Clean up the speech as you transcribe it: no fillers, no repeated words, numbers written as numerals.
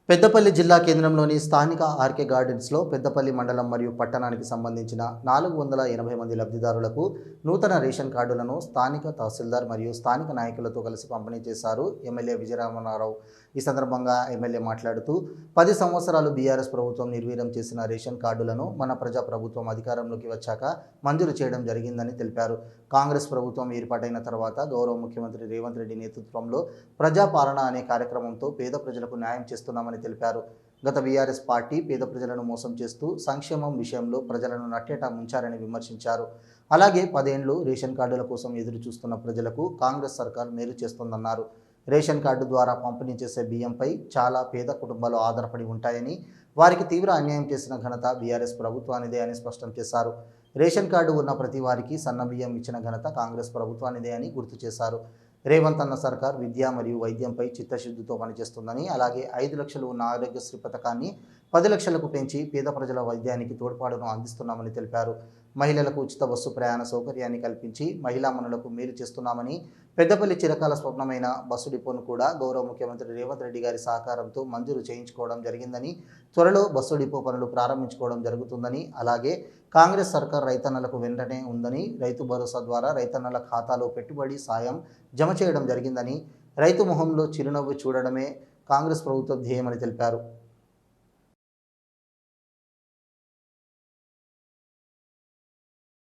పెద్దపల్లి జిల్లా కేంద్రంలోని స్థానిక ఆర్కే గార్డెన్స్లో పెద్దపల్లి మండలం మరియు పట్టణానికి సంబంధించిన 480 మంది లబ్ధిదారులకు నూతన రేషన్ కార్డులను స్థానిక తహసీల్దార్ మరియు స్థానిక నాయకులతో కలిసి పంపిణీ చేశారు ఎమ్మెల్యే విజయరామనారావు. ఈ సందర్భంగా ఎమ్మెల్యే మాట్లాడుతూ 10 సంవత్సరాలు బీఆర్ఎస్ ప్రభుత్వం నిర్వీర్యం చేసిన రేషన్ కార్డులను మన ప్రజా ప్రభుత్వం అధికారంలోకి వచ్చాక మంజూరు చేయడం జరిగిందని తెలిపారు. కాంగ్రెస్ ప్రభుత్వం ఏర్పాటైన తర్వాత గౌరవ ముఖ్యమంత్రి రేవంత్ రెడ్డి నేతృత్వంలో ప్రజాపాలన అనే కార్యక్రమంతో పేద ప్రజలకు న్యాయం చేస్తున్నామని తెలిపారు. గత బీఆర్ఎస్ పార్టీ పేద ప్రజలను మోసం చేస్తూ సంక్షేమం విషయంలో ప్రజలను నట్టేట ముంచారని విమర్శించారు. అలాగే 10 ఏళ్లు రేషన్ కార్డుల కోసం ఎదురు చూస్తున్న ప్రజలకు కాంగ్రెస్ సర్కార్ మేలు చేస్తుందన్నారు. రేషన్ కార్డు ద్వారా పంపిణీ చేసే బియ్యంపై చాలా పేద కుటుంబాలు ఆధారపడి ఉంటాయని, వారికి తీవ్ర అన్యాయం చేసిన ఘనత బీఆర్ఎస్ ప్రభుత్వానిదే అని స్పష్టం చేశారు. రేషన్ కార్డు ఉన్న ప్రతి వారికి సన్నబియ్యం ఇచ్చిన ఘనత కాంగ్రెస్ ప్రభుత్వానిదే అని గుర్తు చేశారు. రేవంత్ అన్న సర్కార్ విద్య మరియు వైద్యంపై చిత్తశుద్ధితో పనిచేస్తుందని, అలాగే 5 లక్షలు ఉన్న ఆరోగ్యశ్రీ పథకాన్ని 10 లక్షలకు పెంచి పేద ప్రజల వైద్యానికి తోడ్పాటును అందిస్తున్నామని తెలిపారు. మహిళలకు ఉచిత బస్సు ప్రయాణ సౌకర్యాన్ని కల్పించి మహిళా మనులకు మేలు చేస్తున్నామని, పెద్దపల్లి చిరకాల స్వప్నమైన బస్సు డిపోను కూడా గౌరవ ముఖ్యమంత్రి రేవంత్ రెడ్డి గారి సహకారంతో మంజూరు చేయించుకోవడం జరిగిందని, త్వరలో బస్సు డిపో పనులు ప్రారంభించుకోవడం జరుగుతుందని, అలాగే కాంగ్రెస్ సర్కార్ రైతన్నలకు వెంటనే ఉందని, రైతు భరోసా ద్వారా రైతన్నల ఖాతాలో పెట్టుబడి సాయం జమ చేయడం జరిగిందని, రైతు మొహంలో చిరునవ్వు చూడడమే కాంగ్రెస్ ప్రభుత్వ ధ్యేయమని తెలిపారు.